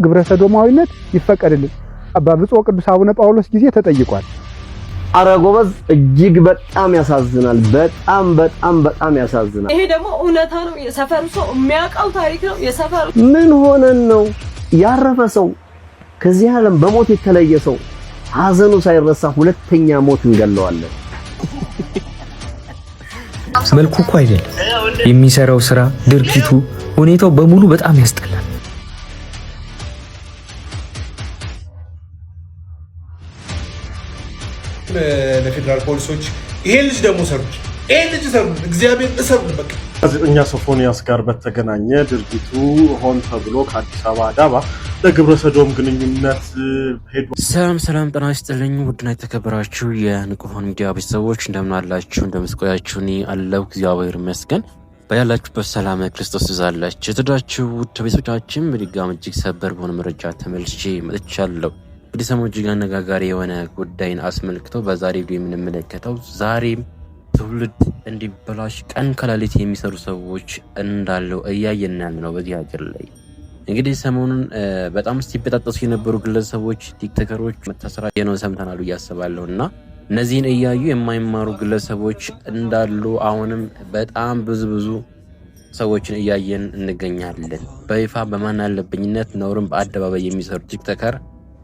ግብረ ሰዶማዊነት ይፈቀድልን በብፁዕ ቅዱስ አቡነ ጳውሎስ ጊዜ ተጠይቋል። አረ ጎበዝ እጅግ በጣም ያሳዝናል። በጣም ያሳዝናል። ይሄ ደግሞ እውነታ ነው። የሰፈሩ ሰው የሚያውቀው ታሪክ ነው። የሰፈሩ ምን ሆነን ነው ያረፈ ሰው ከዚህ ዓለም በሞት የተለየ ሰው ሐዘኑ ሳይረሳ ሁለተኛ ሞት እንገለዋለን። መልኩ እኮ አይደለም የሚሰራው ስራ፣ ድርጊቱ፣ ሁኔታው በሙሉ በጣም ያስጠላል። ለፌደራል ፖሊሶች ይሄ ልጅ ደግሞ ሰሩት፣ ይሄ ልጅ ሰሩት፣ እግዚአብሔር እሰሩት። በቃ ጋዜጠኛ ሶፎንያስ ጋር በተገናኘ ድርጊቱ ሆን ተብሎ ከአዲስ አበባ አዳማ ለግብረ ሰዶም ግንኙነት ሄዱ። ሰላም ጤና ይስጥልኝ ውድና የተከበራችሁ የንቁሆን ሚዲያ ቤተሰቦች እንደምን አላችሁ? እንደምስቆያችሁ? እኔ አለሁ እግዚአብሔር ይመስገን። በያላችሁበት ሰላም ክርስቶስ ይዛላችሁ። የተወደዳችሁ ውድ ቤተሰቦቻችን በድጋሚ እጅግ ሰበር በሆነ መረጃ ተመልሼ መጥቻለሁ። እንግዲህ ሰሞኑን እጅግ አነጋጋሪ የሆነ ጉዳይን አስመልክቶ በዛሬ ቪዲዮ የምንመለከተው ዛሬም ትውልድ እንዲበላሽ ቀን ከሌሊት የሚሰሩ ሰዎች እንዳለው እያየን ያለነው በዚህ ሀገር ላይ እንግዲህ ሰሞኑን በጣም ሲበጣጠሱ የነበሩ ግለሰቦች፣ ቲክቶከሮች መታሰራቸው ነው ሰምተናል እያስባለሁና እነዚህን እያዩ የማይማሩ ግለሰቦች እንዳሉ አሁንም በጣም ብዙ ሰዎችን እያየን እንገኛለን። በይፋ በማን አለብኝነት ነውርን በአደባባይ የሚሰሩ ቲክቶከር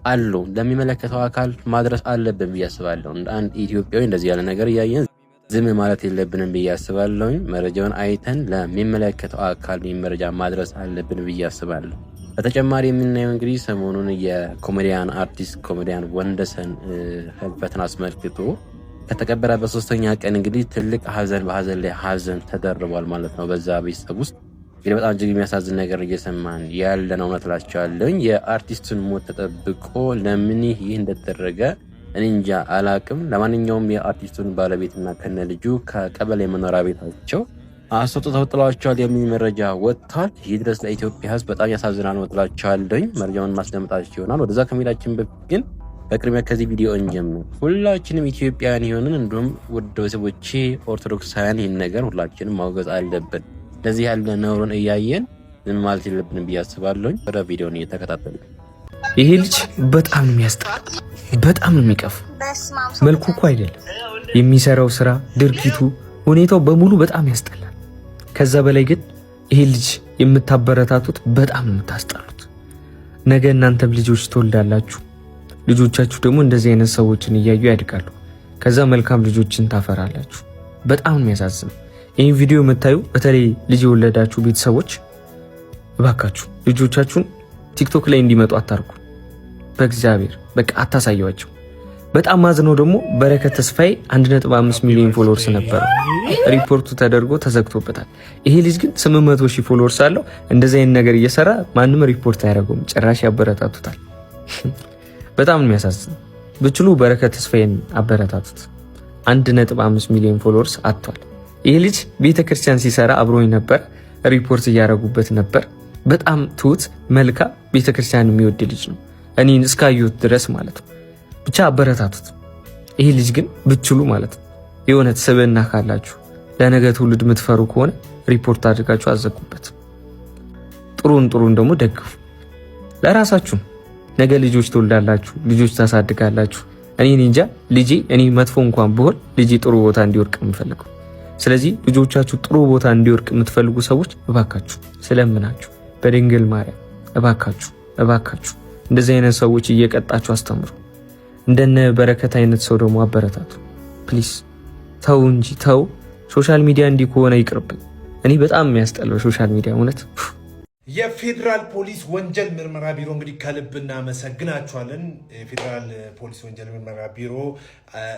አሉ። ለሚመለከተው አካል ማድረስ አለብን ብዬ አስባለሁ። እንደ አንድ ኢትዮጵያዊ እንደዚህ ያለ ነገር እያየን ዝም ማለት የለብንም ብዬ አስባለሁ። መረጃውን አይተን ለሚመለከተው አካል መረጃ ማድረስ አለብን ብዬ አስባለሁ። በተጨማሪ የምናየው እንግዲህ ሰሞኑን የኮሜዲያን አርቲስት ኮሜዲያን ወንደሰን ህልፈትን አስመልክቶ ከተቀበረ በሶስተኛ ቀን እንግዲህ ትልቅ ሀዘን በሀዘን ላይ ሀዘን ተደርቧል ማለት ነው በዛ ቤተሰብ ውስጥ። እንግዲህ በጣም እጅግ የሚያሳዝን ነገር እየሰማን ያለነው እውነት እላቸዋለሁ። የአርቲስቱን ሞት ተጠብቆ ለምን ይህ እንደተደረገ እኔ እንጃ አላቅም። ለማንኛውም የአርቲስቱን ባለቤትና ከነ ልጁ ከቀበሌ መኖሪያ ቤታቸው አስወጥተው ጥለዋቸዋል የሚል መረጃ ወጥቷል። ይህ ድረስ ለኢትዮጵያ ሕዝብ በጣም ያሳዝናል ወጥላቸዋለሁ። መረጃውን ማስደምጣችሁ ይሆናል። ወደዛ ከመሄዳችን በፊት ግን በቅድሚያ ከዚህ ቪዲዮ እንጀምር። ሁላችንም ኢትዮጵያውያን ይሆንን እንዲሁም ውድ ቤተሰቦቼ ኦርቶዶክሳውያን ይህን ነገር ሁላችንም ማውገዝ አለብን። ለዚህ ያለ ነውርን እያየን ምን ማለት የለብንም ብዬ አስባለሁ። ወደ ቪዲዮን እየተከታተሉ ይሄ ልጅ በጣም የሚያስጠላ በጣም የሚቀፍ መልኩ እኮ አይደለም የሚሰራው ስራ፣ ድርጊቱ፣ ሁኔታው በሙሉ በጣም ያስጠላል። ከዛ በላይ ግን ይሄ ልጅ የምታበረታቱት በጣም የምታስጠሉት። ነገ እናንተም ልጆች ትወልዳላችሁ። ልጆቻችሁ ደግሞ እንደዚህ አይነት ሰዎችን እያዩ ያድጋሉ። ከዛ መልካም ልጆችን ታፈራላችሁ። በጣም የሚያሳዝነው ይህን ቪዲዮ የምታዩ በተለይ ልጅ የወለዳችሁ ቤተሰቦች እባካችሁ ልጆቻችሁን ቲክቶክ ላይ እንዲመጡ አታርጉ። በእግዚአብሔር በቃ አታሳያቸው። በጣም ማዝነው ደግሞ በረከት ተስፋዬ 1.5 ሚሊዮን ፎሎወርስ ነበር። ሪፖርቱ ተደርጎ ተዘግቶበታል። ይሄ ልጅ ግን 800,000 ፎሎወርስ አለው። እንደዚህ አይነት ነገር እየሰራ ማንም ሪፖርት አያደርገውም። ጭራሽ ያበረታቱታል። በጣም ነው የሚያሳዝነው። ብችሉ በረከት ተስፋዬን አበረታቱት። 1.5 ሚሊዮን ፎሎወርስ አጥቷል። ይህ ልጅ ቤተክርስቲያን ሲሰራ አብሮኝ ነበር። ሪፖርት እያደረጉበት ነበር። በጣም ትሁት መልካም ቤተክርስቲያን የሚወድ ልጅ ነው። እኔን እስካዩት ድረስ ማለት ነው። ብቻ አበረታቱት። ይህ ልጅ ግን ብችሉ ማለት ነው የሆነ ስብዕና ካላችሁ ለነገ ትውልድ የምትፈሩ ከሆነ ሪፖርት አድርጋችሁ አዘጉበት። ጥሩን ደግሞ ደግፉ። ለራሳችሁ ነገ ልጆች ትወልዳላችሁ፣ ልጆች ታሳድጋላችሁ። እኔ እንጃ ልጄ እኔ መጥፎ እንኳን ብሆን ልጄ ጥሩ ቦታ እንዲወርቅ የምፈልገው። ስለዚህ ልጆቻችሁ ጥሩ ቦታ እንዲወርቅ የምትፈልጉ ሰዎች እባካችሁ ስለምናችሁ በድንግል ማርያም እባካችሁ እንደዚህ አይነት ሰዎች እየቀጣችሁ አስተምሩ። እንደነ በረከት አይነት ሰው ደግሞ አበረታቱ ፕሊስ። ተው እንጂ ተው። ሶሻል ሚዲያ እንዲህ ከሆነ ይቅርብኝ። እኔ በጣም የሚያስጠላው ሶሻል ሚዲያ እውነት። የፌዴራል ፖሊስ ወንጀል ምርመራ ቢሮ እንግዲህ ከልብ እናመሰግናችኋለን። የፌዴራል ፖሊስ ወንጀል ምርመራ ቢሮ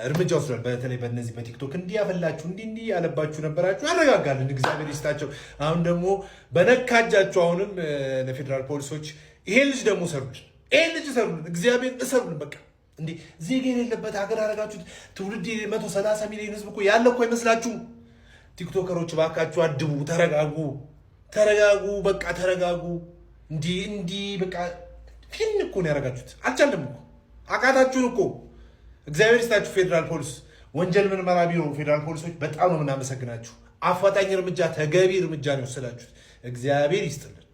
እርምጃ ወስዷል። በተለይ በእነዚህ በቲክቶክ እንዲህ ያፈላችሁ እንዲህ ያለባችሁ ነበራችሁ፣ ያረጋጋልን እግዚአብሔር ይስጣቸው። አሁን ደግሞ በነካጃችሁ አሁንም ለፌዴራል ፖሊሶች ይሄ ልጅ ደግሞ ሰሩልን፣ ይሄ ልጅ ሰሩልን፣ እግዚአብሔር እሰሩልን። በቃ እንዴ ዜጋ የሌለበት ሀገር አረጋችሁት። ትውልድ 130 ሚሊዮን ህዝብ እኮ ያለ እኮ አይመስላችሁም? ቲክቶከሮች ባካችሁ አድቡ፣ ተረጋጉ፣ በቃ ተረጋጉ። እንዲህ በቃ ፊን እኮ ነው ያረጋችሁት። አልቻለም እኮ አቃታችሁን እኮ። እግዚአብሔር ይስጣችሁ ፌዴራል ፖሊስ ወንጀል ምርመራ ቢሮ ፌዴራል ፖሊሶች በጣም ነው የምናመሰግናችሁ። አፋጣኝ እርምጃ፣ ተገቢ እርምጃ ነው የወሰዳችሁት። እግዚአብሔር ይስጥልን።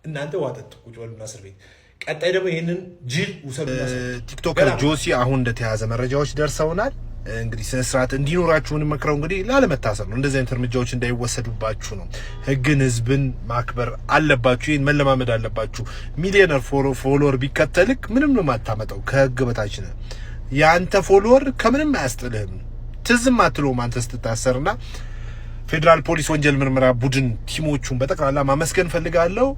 እናንተ ዋጠጥ ቁጭ በሉና እስር ቤት ቀጣይ ደግሞ ይሄንን ጅል ውሰዱና ቲክቶከር ጆሲ አሁን እንደተያዘ መረጃዎች ደርሰውናል። እንግዲህ ስነ ስርዓት እንዲኖራችሁን መክረው እንግዲህ ላለመታሰር ነው። እንደዚህ አይነት እርምጃዎች እንዳይወሰዱባችሁ ነው። ህግን ህዝብን ማክበር አለባችሁ። ይሄን መለማመድ አለባችሁ። ሚሊዮነር ፎሎወር ቢከተልክ ምንም ነው ማታመጣው። ከህግ በታች ነው። ያንተ ፎሎወር ከምንም አያስጥልህም። ትዝም አትሎም አንተ ስትታሰርና ፌደራል ፖሊስ ወንጀል ምርመራ ቡድን ቲሞቹን በጠቅላላ ማመስገን ፈልጋለሁ።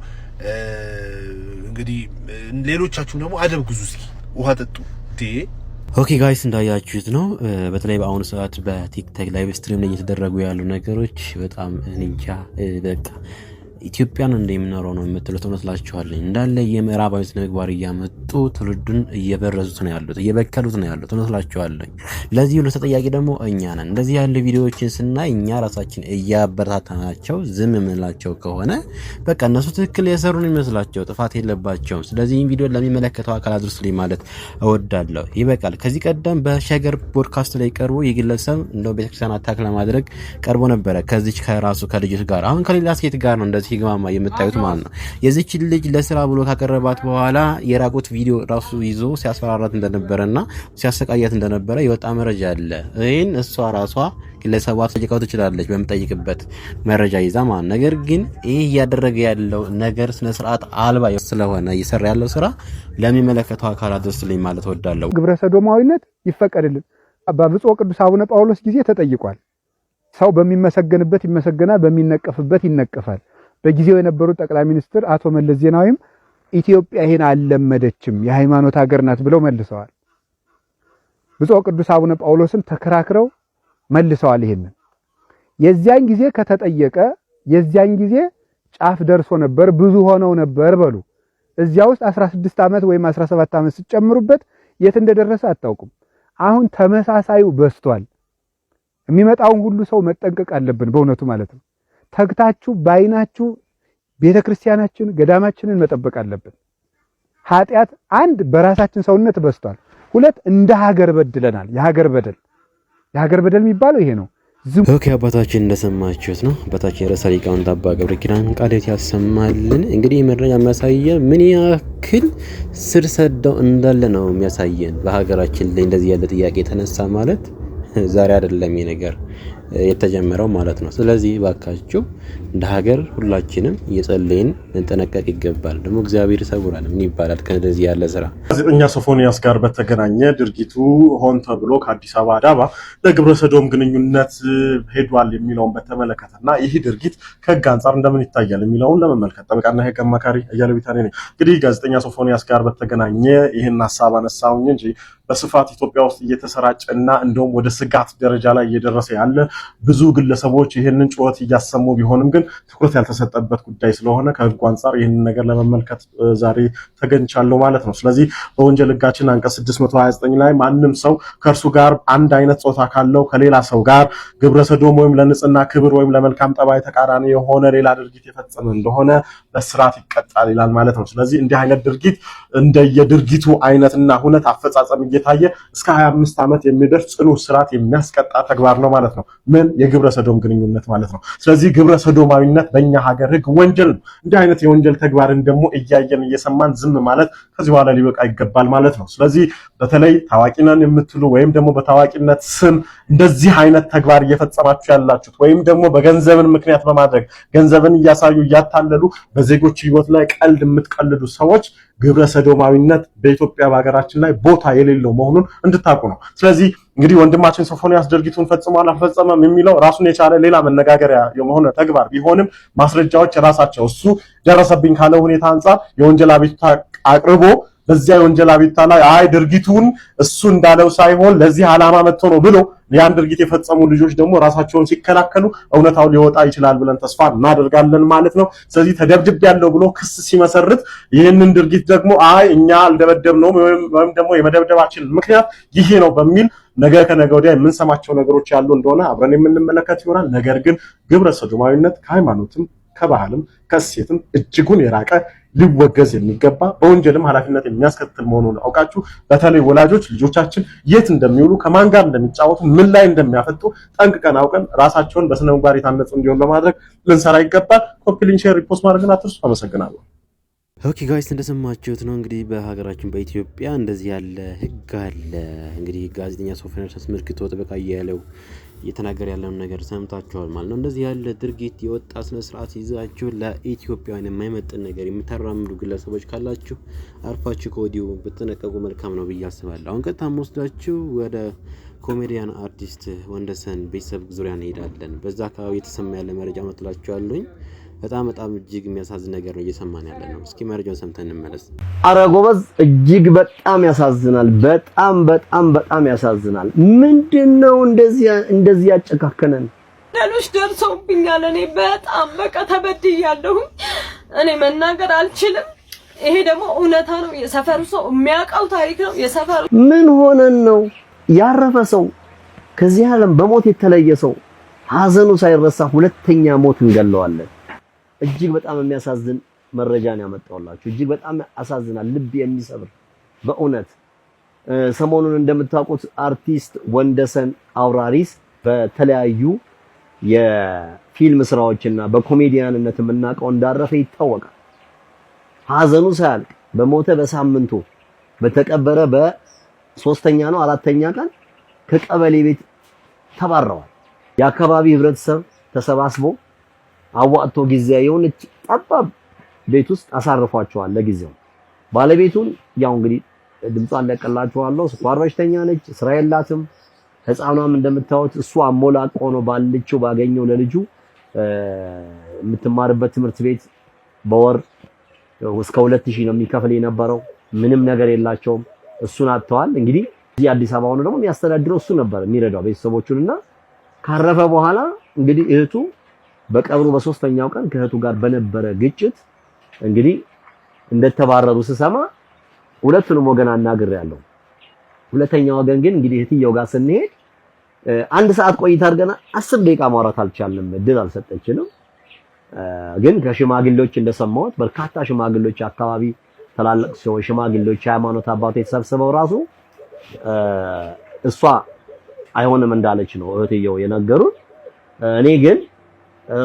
እንግዲህ ሌሎቻችሁም ደግሞ አደብ ግዙ፣ እስኪ ውሃ ጠጡ። ኦኬ ጋይስ እንዳያችሁት ነው። በተለይ በአሁኑ ሰዓት በቲክቶክ ላይቭ ስትሪም ላይ እየተደረጉ ያሉ ነገሮች በጣም እንጃ በቃ ኢትዮጵያን እንደምንኖረው ነው የምትሉት እውነትላችኋለሁ። እንዳለ የምዕራባዊ ስነ ምግባር እያመጡ ትውልዱን እየበረዙት ነው ያሉት፣ እየበከሉት ነው ያሉት እውነትላችኋለሁ። ለዚህ ሁሉ ተጠያቂ ደግሞ እኛ ነን። እንደዚህ ያለ ቪዲዮዎችን ስናይ እኛ ራሳችን እያበረታታናቸው ዝም የምንላቸው ከሆነ በቃ እነሱ ትክክል የሰሩን ይመስላቸው ጥፋት የለባቸውም። ስለዚህ ይህን ቪዲዮ ለሚመለከተው አካል አድርሱልኝ ማለት እወዳለሁ። ይበቃል። ከዚህ ቀደም በሸገር ፖድካስት ላይ ቀርቦ የግለሰብ እንደው ቤተክርስቲያን አታክ ለማድረግ ቀርቦ ነበረ ከዚች ከራሱ ከልጅቱ ጋር። አሁን ከሌላ ሴት ጋር ነው እንደዚህ ግማማ የምታዩት ማለት ነው። የዚች ልጅ ለስራ ብሎ ካቀረባት በኋላ የራቁት ቪዲዮ ራሱ ይዞ ሲያስፈራራት እንደነበረና ሲያሰቃያት እንደነበረ የወጣ መረጃ አለ። ይሄን እሷ ራሷ ግለሰቧ ተጠይቀው ትችላለች በመጠይቅበት መረጃ ይዛ ማለት። ነገር ግን ይሄ እያደረገ ያለው ነገር ስነ ስርዓት አልባ ስለሆነ እየሰራ ያለው ስራ ለሚመለከተው አካላት ድረስልኝ ማለት እወዳለሁ። ግብረ ሰዶማዊነት ይፈቀድልን። በብፁዕ ቅዱስ አቡነ ጳውሎስ ጊዜ ተጠይቋል። ሰው በሚመሰገንበት ይመሰገናል፣ በሚነቀፍበት ይነቀፋል። በጊዜው የነበሩት ጠቅላይ ሚኒስትር አቶ መለስ ዜናዊም ኢትዮጵያ ይሄን አልለመደችም የሃይማኖት ሀገር ናት ብለው መልሰዋል። ብፁዕ ቅዱስ አቡነ ጳውሎስም ተከራክረው መልሰዋል። ይሄንን የዚያን ጊዜ ከተጠየቀ የዚያን ጊዜ ጫፍ ደርሶ ነበር፣ ብዙ ሆነው ነበር በሉ። እዚያ ውስጥ 16 ዓመት ወይም 17 ዓመት ሲጨምሩበት የት እንደደረሰ አታውቁም። አሁን ተመሳሳዩ በስቷል። የሚመጣውን ሁሉ ሰው መጠንቀቅ አለብን በእውነቱ ማለት ነው። ተግታችሁ ባይናችሁ ቤተክርስቲያናችን ገዳማችንን መጠበቅ አለብን። ኃጢአት አንድ በራሳችን ሰውነት በስቷል፣ ሁለት እንደ ሀገር በድለናል። የሀገር በደል የሚባለው ይሄ ነው። ኦኬ አባታችን እንደሰማችሁት ነው። አባታችን ርዕሰ ሊቃውንት አባ ገብረ ኪዳን ቃልዮት ያሰማልን። እንግዲህ መረጃ የሚያሳየን ምን ያክል ስር ሰደው እንዳለ ነው የሚያሳየን። በሀገራችን ላይ እንደዚህ ያለ ጥያቄ ተነሳ ማለት ዛሬ አይደለም ይሄ ነገር የተጀመረው ማለት ነው። ስለዚህ ባካችሁ እንደ ሀገር ሁላችንም እየጸለይን እንጠነቀቅ ይገባል። ደግሞ እግዚአብሔር ይሰውራል። ምን ይባላል ከዚህ ያለ ስራ። ጋዜጠኛ ሶፎንያስ ጋር በተገናኘ ድርጊቱ ሆን ተብሎ ከአዲስ አበባ አዳማ ለግብረ ሰዶም ግንኙነት ሄዷል የሚለውን በተመለከተና ይህ ድርጊት ከህግ አንጻር እንደምን ይታያል የሚለውን ለመመልከት ጠበቃና የህግ አማካሪ አያሌው ቢታኔ ነኝ። እንግዲህ ጋዜጠኛ ሶፎንያስ ጋር በተገናኘ ይህን ሀሳብ አነሳውኝ እንጂ በስፋት ኢትዮጵያ ውስጥ እየተሰራጨና እንደውም ወደ ስጋት ደረጃ ላይ እየደረሰ ያለ ብዙ ግለሰቦች ይህንን ጩኸት እያሰሙ ቢሆንም ግን ትኩረት ያልተሰጠበት ጉዳይ ስለሆነ ከህጉ አንጻር ይህንን ነገር ለመመልከት ዛሬ ተገኝቻለሁ ማለት ነው። ስለዚህ በወንጀል ህጋችን አንቀጽ 629 ላይ ማንም ሰው ከእርሱ ጋር አንድ አይነት ጾታ ካለው ከሌላ ሰው ጋር ግብረ ሰዶም ወይም ለንጽህና ክብር ወይም ለመልካም ጠባይ ተቃራኒ የሆነ ሌላ ድርጊት የፈጸመ እንደሆነ በስርዓት ይቀጣል ይላል ማለት ነው። ስለዚህ እንዲህ አይነት ድርጊት እንደየድርጊቱ አይነትና ሁነት አፈጻጸም እየታየ እስከ 25 ዓመት የሚደርስ ጽኑ እስራት የሚያስቀጣ ተግባር ነው ማለት ነው። ምን የግብረ ሰዶም ግንኙነት ማለት ነው። ስለዚህ ግብረ ሰዶማዊነት በእኛ ሀገር ህግ ወንጀል ነው። እንዲህ አይነት የወንጀል ተግባርን ደግሞ እያየን እየሰማን ዝም ማለት ከዚህ በኋላ ሊበቃ ይገባል ማለት ነው። ስለዚህ በተለይ ታዋቂ ነን የምትሉ ወይም ደግሞ በታዋቂነት ስም እንደዚህ አይነት ተግባር እየፈጸማችሁ ያላችሁት ወይም ደግሞ በገንዘብን ምክንያት በማድረግ ገንዘብን እያሳዩ እያታለሉ በዜጎች ህይወት ላይ ቀልድ የምትቀልዱ ሰዎች ግብረ ሰዶማዊነት በኢትዮጵያ በሀገራችን ላይ ቦታ የሌለው መሆኑን እንድታውቁ ነው። ስለዚህ እንግዲህ ወንድማችን ሶፎንያስ ድርጊቱን ፈጽሟል አልፈጸመም የሚለው ራሱን የቻለ ሌላ መነጋገሪያ የሆነ ተግባር ቢሆንም ማስረጃዎች ራሳቸው እሱ ደረሰብኝ ካለው ሁኔታ አንጻር የወንጀል አቤቱታ አቅርቦ በዚያ የወንጀል አቤቱታ ላይ አይ ድርጊቱን እሱ እንዳለው ሳይሆን ለዚህ ዓላማ መጥቶ ነው ብሎ ያን ድርጊት የፈጸሙ ልጆች ደግሞ ራሳቸውን ሲከላከሉ እውነታው ሊወጣ ይችላል ብለን ተስፋ እናደርጋለን ማለት ነው። ስለዚህ ተደብድብ ያለው ብሎ ክስ ሲመሰርት ይህንን ድርጊት ደግሞ አይ እኛ አልደበደብነውም ወይም ደግሞ የመደብደባችን ምክንያት ይሄ ነው በሚል ነገ ከነገ ወዲያ የምንሰማቸው ነገሮች ያሉ እንደሆነ አብረን የምንመለከት ይሆናል። ነገር ግን ግብረ ሰዶማዊነት ከሃይማኖትም ከባህልም ከሴትም እጅጉን የራቀ ሊወገዝ የሚገባ በወንጀልም ኃላፊነት የሚያስከትል መሆኑን አውቃችሁ በተለይ ወላጆች ልጆቻችን የት እንደሚውሉ ከማን ጋር እንደሚጫወቱ ምን ላይ እንደሚያፈጡ ጠንቅቀን አውቀን ራሳቸውን በስነ ምግባር የታነጹ እንዲሆን ለማድረግ ልንሰራ ይገባል። ኮፒ ሊንክ፣ ሼር፣ ሪፖስት ማድረግን አትርሱ። አመሰግናለሁ። ኦኬ ጋይስ እንደሰማችሁት ነው እንግዲህ በሀገራችን በኢትዮጵያ እንደዚህ ያለ ህግ አለ። እንግዲህ ጋዜጠኛ ሶፎንያስ አስመልክቶ ጠበቃ ያለው እየተናገረ ያለውን ነገር ሰምታችኋል ማለት ነው። እንደዚህ ያለ ድርጊት የወጣ ስነ ስርዓት ይዛችሁ ለኢትዮጵያውያን የማይመጥን ነገር የምታራምዱ ግለሰቦች ካላችሁ አርፋችሁ ከወዲሁ ብትነቀቁ መልካም ነው ብዬ አስባለሁ። አሁን ቀጥታ ወስዳችሁ ወደ ኮሜዲያን አርቲስት ወንደሰን ቤተሰብ ዙሪያ እንሄዳለን። በዛ አካባቢ የተሰማ ያለ መረጃ ነው ትላችኋለሁ። በጣም እጅግ የሚያሳዝን ነገር ነው እየሰማን ያለ ነው። እስኪ መረጃውን ሰምተን እንመለስ። አረ ጎበዝ፣ እጅግ በጣም ያሳዝናል። በጣም ያሳዝናል። ምንድነው እንደዚህ ያጨካከነን? ሌሎች ደርሰውብኛል። እኔ በጣም በቃ ተበድያለሁ። እኔ መናገር አልችልም። ይሄ ደግሞ እውነታ ነው። የሰፈሩ ሰው የሚያውቀው ታሪክ ነው። የሰፈሩ ምን ሆነን ነው ያረፈ ሰው ከዚህ ዓለም በሞት የተለየ ሰው ሀዘኑ ሳይረሳ ሁለተኛ ሞት እንገለዋለን? እጅግ በጣም የሚያሳዝን መረጃን ያመጣውላችሁ። እጅግ በጣም ያሳዝናል፣ ልብ የሚሰብር በእውነት። ሰሞኑን እንደምታውቁት አርቲስት ወንደሰን አውራሪስ በተለያዩ የፊልም ስራዎችና በኮሜዲያንነት የምናውቀው እንዳረፈ ይታወቃል። ሀዘኑ ሳያልቅ በሞተ በሳምንቱ በተቀበረ በ3ኛ ነው 4ኛ ቀን ከቀበሌ ቤት ተባረዋል። የአካባቢ ህብረተሰብ ተሰባስቦ አዋጥቶ ጊዜያዊ የሆነች ጠባብ ቤት ውስጥ አሳርፏቸዋል ለጊዜው። ባለቤቱን ያው እንግዲህ ድምጿን ለቀላችኋለሁ። ስኳር በሽተኛ ነች፣ ስራ የላትም። ህፃኗም እንደምታዩት እሱ አሞላቆ ነው ባልልቸው ባገኘው ለልጁ የምትማርበት ትምህርት ቤት በወር እስከ 2000 ነው የሚከፍል የነበረው። ምንም ነገር የላቸውም። እሱን አጥተዋል። እንግዲህ እዚህ አዲስ አበባ ሆኖ ደግሞ የሚያስተዳድረው እሱ ነበር የሚረዳው ቤተሰቦቹንና ካረፈ በኋላ እንግዲህ እህቱ በቀብሩ በ3ኛው ቀን ከእህቱ ጋር በነበረ ግጭት እንግዲህ እንደተባረሩ ስሰማ ሁለቱንም ወገን አናግሬያለሁ። ሁለተኛው ወገን ግን እንግዲህ እህትየው ጋር ስንሄድ 1 ሰዓት ቆይታ አድርገና 10 ደቂቃ ማውራት አልቻልንም፣ እድል አልሰጠችንም። ግን ከሽማግሌዎች እንደሰማሁት በርካታ ሽማግሌዎች አካባቢ ተላልቅ ሰው ሽማግሌዎች ሃይማኖት አባቶች የተሰብስበው ራሱ እሷ አይሆንም እንዳለች ነው እህትየው የነገሩት። እኔ ግን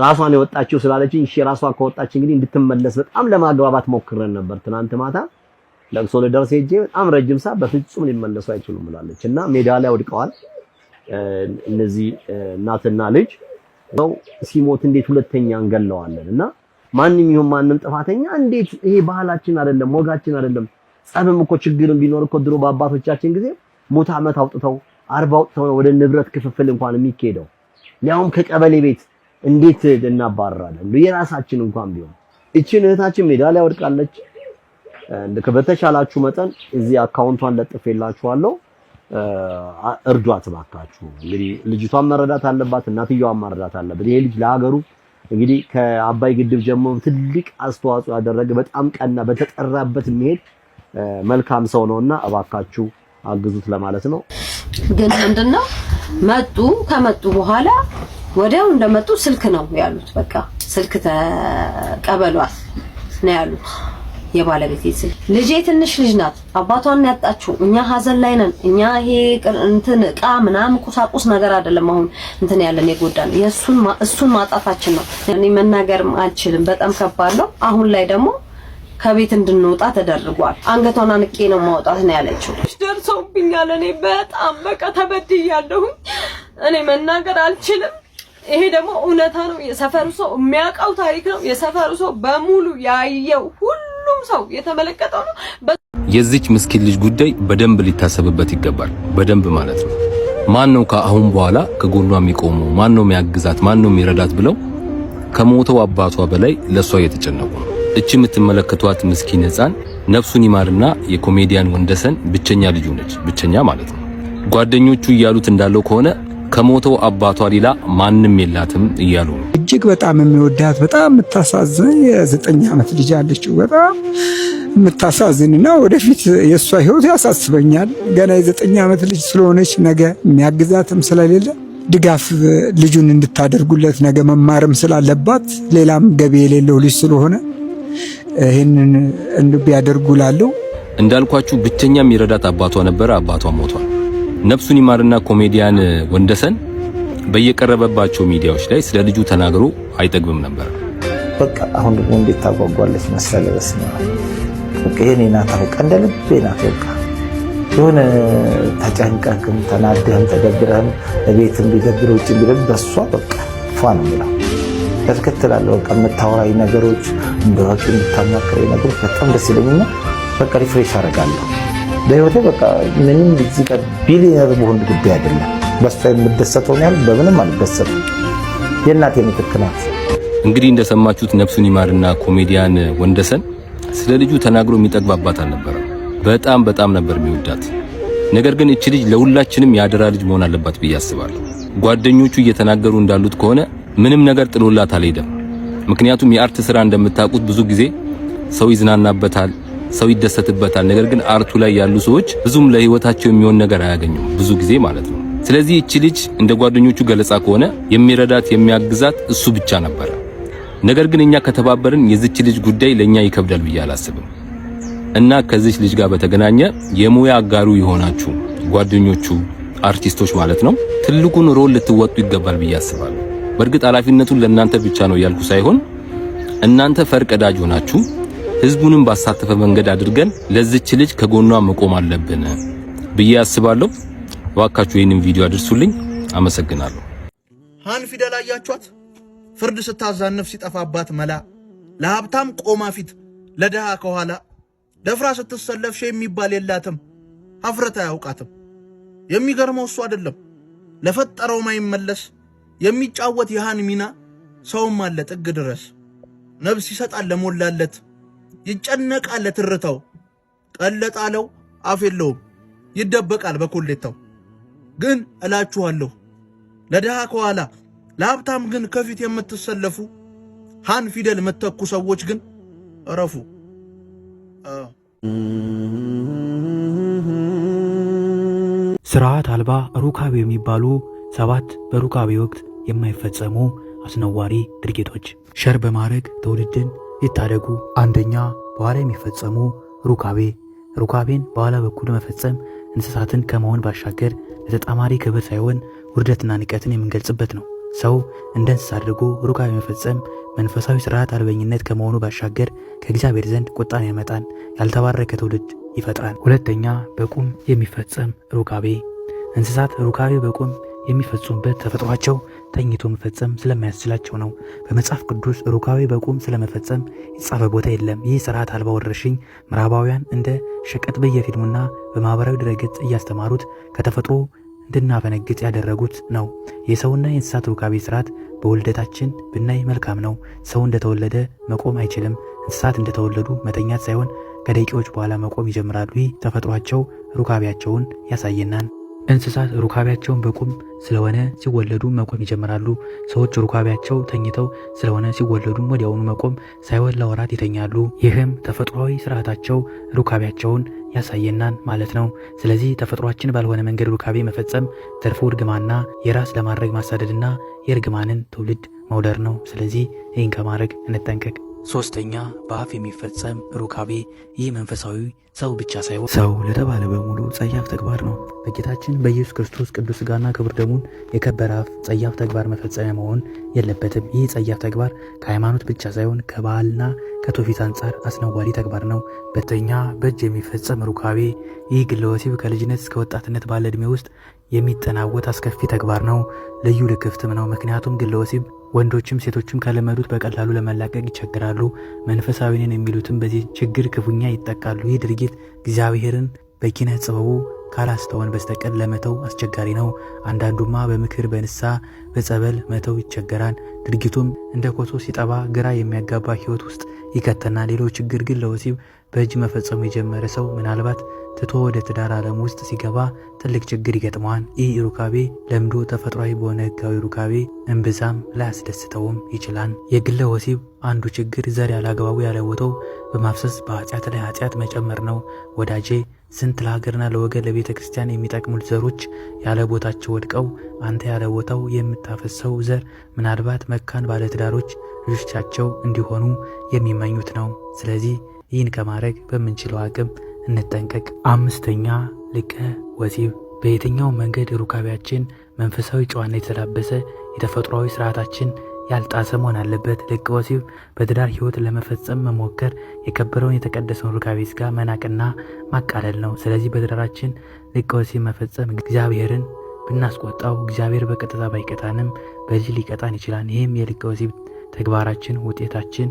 ራሷን የወጣችው ስላለችኝ እሺ ራሷ ከወጣች እንግዲህ እንድትመለስ በጣም ለማግባባት ሞክረን ነበር። ትናንት ማታ ለቅሶ ልደርስ ሄጄ በጣም ረጅም ሰዓት በፍጹም ሊመለሱ አይችሉም ብላለች እና ሜዳ ላይ ወድቀዋል። እነዚህ እናትና ልጅ ነው ሲሞት እንዴት ሁለተኛ እንገለዋለን? እና ማንንም ይሁን ማንንም ጥፋተኛ እንዴት ይሄ ባህላችን አይደለም ወጋችን አይደለም። ጸብም እኮ ችግርም ቢኖር እኮ ድሮ በአባቶቻችን ጊዜ ሙት ዓመት አውጥተው 40 አውጥተው ወደ ንብረት ክፍፍል እንኳን የሚካሄደው ሊያውም ከቀበሌ ቤት እንዴት እናባራለን? የራሳችን እንኳን ቢሆን እቺን እህታችን ሜዳ ላይ ወድቃለች። በተቻላችሁ መጠን እዚህ አካውንቷን ለጥፌላችኋለሁ፣ እርዷት ባካችሁ። እንግዲህ ልጅቷን መረዳት አለባት፣ እናትየዋን መረዳት አለበት። ይሄ ልጅ ለሀገሩ እንግዲህ ከአባይ ግድብ ጀምሮ ትልቅ አስተዋጽኦ ያደረገ በጣም ቀና በተጠራበት የሚሄድ መልካም ሰው ነውና እባካችሁ አግዙት ለማለት ነው። ግን ምንድነው ከመጡ በኋላ ወዲያው እንደመጡ ስልክ ነው ያሉት። በቃ ስልክ ተቀበሏት ነው ያሉት። የባለቤቴ ስልክ ልጄ ትንሽ ልጅ ናት፣ አባቷን ያጣችው። እኛ ሀዘን ላይ ነን። እኛ ይሄ እንትን ዕቃ ምናምን ቁሳቁስ ነገር አይደለም አሁን እንትን ያለን የጎዳን እሱን ማጣታችን ነው። እኔ መናገርም አልችልም። በጣም ከባድ ነው። አሁን ላይ ደግሞ ከቤት እንድንወጣ ተደርጓል። አንገቷን አንቄ ነው ማውጣት ነው ያለችው። ደርሰውብኛል። እኔ በጣም በቃ ተበድያለሁ። እኔ መናገር አልችልም። ይሄ ደግሞ እውነታ ነው። የሰፈሩ ሰው የሚያውቀው ታሪክ ነው። የሰፈሩ ሰው በሙሉ ያየው ሁሉም ሰው የተመለከተው ነው። የዚች ምስኪን ልጅ ጉዳይ በደንብ ሊታሰብበት ይገባል። በደንብ ማለት ነው። ማን ነው ከአሁን በኋላ ከጎኗ የሚቆመው? ማን ነው የሚያግዛት? ማን ነው የሚረዳት? ብለው ከሞተው አባቷ በላይ ለሷ እየተጨነቁ ነው። እቺ የምትመለከቷት ምስኪን ሕፃን ነፍሱን ይማርና የኮሜዲያን ወንደሰን ብቸኛ ልጁ ነች። ብቸኛ ማለት ነው። ጓደኞቹ እያሉት እንዳለው ከሆነ ከሞተው አባቷ ሌላ ማንም የላትም እያሉ ነው። እጅግ በጣም የሚወዳት በጣም የምታሳዝን የ9 ዓመት ልጅ አለችው። በጣም የምታሳዝንና ወደፊት የእሷ ሕይወት ያሳስበኛል። ገና የ9 ዓመት ልጅ ስለሆነች ነገ የሚያግዛትም ስለሌለ ድጋፍ ልጁን እንድታደርጉለት ነገ መማርም ስላለባት ሌላም ገቢ የሌለው ልጅ ስለሆነ ይህንን እንዲያደርጉላለሁ። እንዳልኳችሁ ብቸኛ የሚረዳት አባቷ ነበረ። አባቷ ሞቷል። ነፍሱን ይማርና ኮሜዲያን ወንደሰን በየቀረበባቸው ሚዲያዎች ላይ ስለ ልጁ ተናግሮ አይጠግብም ነበር። በቃ አሁን ደግሞ እንዴት ታጓጓለች መሰለህ። በስመ አብ በቃ የኔ ናት በቃ እንደ ልቤ ናት። በቃ የሆነ ተጨንቀህም ተናደህም ተደብረህም ቤትም ቢደብር ውጭ ቢደብር በሷ በቃ ፏ ነው የሚለው ተከትላለሁ። በቃ የምታወራኝ ነገሮች እንደዋቂ የምታማክረኝ ነገሮች በጣም ደስ ይለኝና በቃ ሪፍሬሽ አደርጋለሁ በህይወቴ። በቃ ምንም እዚህ ጋር ቢሊየነር በሆን ጉዳይ አይደለም። በሷ የምደሰተው ያህል በምንም አልደሰትም። የእናቴ ምትክ ናት። እንግዲህ እንደሰማችሁት ነፍሱን ይማርና ኮሜዲያን ወንደሰን ስለ ልጁ ተናግሮ የሚጠግብ አባት አልነበረም። በጣም ነበር የሚወዳት። ነገር ግን እቺ ልጅ ለሁላችንም ያደራ ልጅ መሆን አለባት ብዬ አስባለሁ። ጓደኞቹ እየተናገሩ እንዳሉት ከሆነ ምንም ነገር ጥሎላት አልሄደም። ምክንያቱም የአርት ስራ እንደምታውቁት ብዙ ጊዜ ሰው ይዝናናበታል፣ ሰው ይደሰትበታል። ነገር ግን አርቱ ላይ ያሉ ሰዎች ብዙም ለህይወታቸው የሚሆን ነገር አያገኙም ብዙ ጊዜ ማለት ነው። ስለዚህ እቺ ልጅ እንደ ጓደኞቹ ገለጻ ከሆነ የሚረዳት የሚያግዛት እሱ ብቻ ነበር። ነገር ግን እኛ ከተባበርን የዚች ልጅ ጉዳይ ለኛ ይከብዳል ብዬ አላስብም። እና ከዚች ልጅ ጋር በተገናኘ የሙያ አጋሩ የሆናችሁ ጓደኞቹ አርቲስቶች ማለት ነው ትልቁን ሮል ልትወጡ ይገባል ብዬ አስባለሁ። በእርግጥ ኃላፊነቱን ለእናንተ ብቻ ነው ያልኩ ሳይሆን እናንተ ፈርቀዳጅ ሆናችሁ ህዝቡንም ባሳተፈ መንገድ አድርገን ለዚች ልጅ ከጎኗ መቆም አለብን ብዬ አስባለሁ። ዋካችሁ ይህንን ቪዲዮ አድርሱልኝ። አመሰግናለሁ። ሃን ፊደል አያችኋት? ፍርድ ስታዛንፍ ሲጠፋባት መላ፣ ለሀብታም ቆማ ፊት ለደሃ ከኋላ፣ ደፍራ ስትሰለፍ ሼ የሚባል የላትም፣ ሀፍረት አያውቃትም። የሚገርመው እሱ አይደለም ለፈጠረው ማይመለስ የሚጫወት የሃን ሚና ሰውም አለ ጥግ ድረስ። ነብስ ይሰጣል ለሞላለት ይጨነቃል ለትርታው፣ ቀለጣለው አፍ የለውም ይደበቃል በኮሌታው። ግን እላችኋለሁ ለደሃ ከኋላ ለሀብታም ግን ከፊት የምትሰለፉ ሃን ፊደል መተኩ ሰዎች ግን እረፉ። ስርዓት አልባ ሩካቤ የሚባሉ 7 በሩካቤ ወቅት የማይፈጸሙ አስነዋሪ ድርጊቶች ሸር በማድረግ ትውልድን ይታደጉ። አንደኛ፣ በኋላ የሚፈጸሙ ሩካቤን በኋላ በኩል መፈጸም እንስሳትን ከመሆን ባሻገር ለተጣማሪ ክብር ሳይሆን ውርደትና ንቀትን የምንገልጽበት ነው። ሰው እንደ እንስሳ አድርጎ ሩካቤ መፈጸም መንፈሳዊ ስርዓት አልበኝነት ከመሆኑ ባሻገር ከእግዚአብሔር ዘንድ ቁጣን ያመጣል፣ ያልተባረከ ትውልድ ይፈጥራል። ሁለተኛ፣ በቁም የሚፈጸም ሩካቤ። እንስሳት ሩካቤ በቁም የሚፈጽሙበት ተፈጥሯቸው ተኝቶ መፈጸም ስለማያስችላቸው ነው። በመጽሐፍ ቅዱስ ሩካቤ በቁም ስለመፈጸም የተጻፈ ቦታ የለም። ይህ ስርዓት አልባ ወረርሽኝ ምዕራባውያን እንደ ሸቀጥ በየፊልሙና በማህበራዊ ድረገጽ እያስተማሩት ከተፈጥሮ እንድናፈነግጥ ያደረጉት ነው። የሰውና የእንስሳት ሩካቤ ስርዓት በውልደታችን ብናይ መልካም ነው። ሰው እንደተወለደ መቆም አይችልም። እንስሳት እንደተወለዱ መተኛት ሳይሆን ከደቂቃዎች በኋላ መቆም ይጀምራሉ። ይህ ተፈጥሯቸው ሩካቤያቸውን ያሳየናል። እንስሳት ሩካቤያቸውን በቁም ስለሆነ ሲወለዱ መቆም ይጀምራሉ። ሰዎች ሩካቤያቸው ተኝተው ስለሆነ ሲወለዱም ወዲያውኑ መቆም ሳይሆን ለወራት ይተኛሉ። ይህም ተፈጥሯዊ ስርዓታቸው ሩካቤያቸውን ያሳየናል ማለት ነው። ስለዚህ ተፈጥሯችን ባልሆነ መንገድ ሩካቤ መፈጸም ትርፉ እርግማንና የራስ ለማድረግ ማሳደድና የእርግማንን ትውልድ መውደር ነው። ስለዚህ ይህን ከማድረግ እንጠንቀቅ። ሶስተኛ፣ በአፍ የሚፈጸም ሩካቤ። ይህ መንፈሳዊ ሰው ብቻ ሳይሆን ሰው ለተባለ በሙሉ ጸያፍ ተግባር ነው። በጌታችን በኢየሱስ ክርስቶስ ቅዱስ ሥጋና ክቡር ደሙን የከበረ አፍ ጸያፍ ተግባር መፈጸሚያ መሆን የለበትም። ይህ ጸያፍ ተግባር ከሃይማኖት ብቻ ሳይሆን ከባህልና ከትውፊት አንጻር አስነዋሪ ተግባር ነው። በተኛ በእጅ የሚፈጸም ሩካቤ። ይህ ግለ ወሲብ ከልጅነት እስከ ወጣትነት ባለ ዕድሜ ውስጥ የሚጠናወት አስከፊ ተግባር ነው። ልዩ ልክፍትም ነው። ምክንያቱም ግለ ወሲብ ወንዶችም ሴቶችም ከለመዱት በቀላሉ ለመላቀቅ ይቸገራሉ። መንፈሳዊንን የሚሉትም በዚህ ችግር ክፉኛ ይጠቃሉ። ይህ ድርጊት እግዚአብሔርን በኪነ ጥበቡ ካላስተወን በስተቀር ለመተው አስቸጋሪ ነው። አንዳንዱማ በምክር በንስሐ በጸበል መተው ይቸገራል። ድርጊቱም እንደ ኮሶ ሲጠባ ግራ የሚያጋባ ሕይወት ውስጥ ይከተና። ሌሎች ችግር ግን ለወሲብ በእጅ መፈጸሙ የጀመረ ሰው ምናልባት ትቶ ወደ ትዳር ዓለም ውስጥ ሲገባ ትልቅ ችግር ይገጥመዋል። ይህ ሩካቤ ለምዶ ተፈጥሯዊ በሆነ ሕጋዊ ሩካቤ እምብዛም ላያስደስተውም ይችላል። የግለ ወሲብ አንዱ ችግር ዘር ያላግባቡ ያለቦታው በማፍሰስ በኃጢአት ላይ ኃጢአት መጨመር ነው። ወዳጄ ስንት ለሀገርና ለወገን ለቤተ ክርስቲያን የሚጠቅሙት ዘሮች ያለ ቦታቸው ወድቀው አንተ ያለ ቦታው የምታፈሰው ዘር ምናልባት መካን ባለትዳሮች ልጆቻቸው እንዲሆኑ የሚመኙት ነው። ስለዚህ ይህን ከማድረግ በምንችለው አቅም እንጠንቀቅ። አምስተኛ፣ ልቀ ወሲብ። በየትኛው መንገድ ሩካቤያችን መንፈሳዊ ጨዋነት የተላበሰ የተፈጥሯዊ ስርዓታችን ያልጣሰ መሆን አለበት። ልቅ ወሲብ በትዳር ህይወት ለመፈጸም መሞከር የከበረውን የተቀደሰውን ሩካቤ ስጋ መናቅና ማቃለል ነው። ስለዚህ በትዳራችን ልቅ ወሲብ መፈጸም እግዚአብሔርን ብናስቆጣው እግዚአብሔር በቀጥታ ባይቀጣንም በልጅ ሊቀጣን ይችላል። ይህም የልቅ ወሲብ ተግባራችን ውጤታችን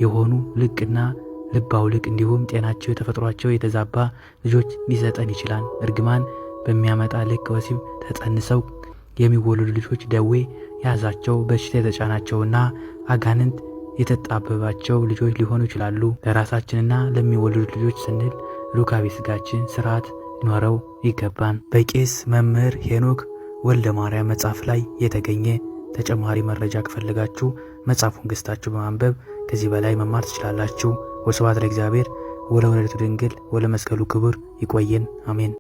የሆኑ ልቅና ልብ አውልቅ እንዲሁም ጤናቸው የተፈጥሯቸው የተዛባ ልጆች ሊሰጠን ይችላል። እርግማን በሚያመጣ ልቅ ወሲብ ተጸንሰው የሚወለዱ ልጆች ደዌ ያዛቸው በሽታ የተጫናቸውና አጋንንት የተጣበባቸው ልጆች ሊሆኑ ይችላሉ። ለራሳችንና ለሚወለዱ ልጆች ስንል ሩካቤ ስጋችን ስርዓት ኖረው ይገባን። በቄስ መምህር ሄኖክ ወልደ ማርያም መጽሐፍ ላይ የተገኘ ተጨማሪ መረጃ ከፈለጋችሁ መጽሐፉን ገዝታችሁ በማንበብ ከዚህ በላይ መማር ትችላላችሁ። ወስብሐት ለእግዚአብሔር ወለወላዲቱ ድንግል ወለመስቀሉ ክቡር። ይቆየን። አሜን።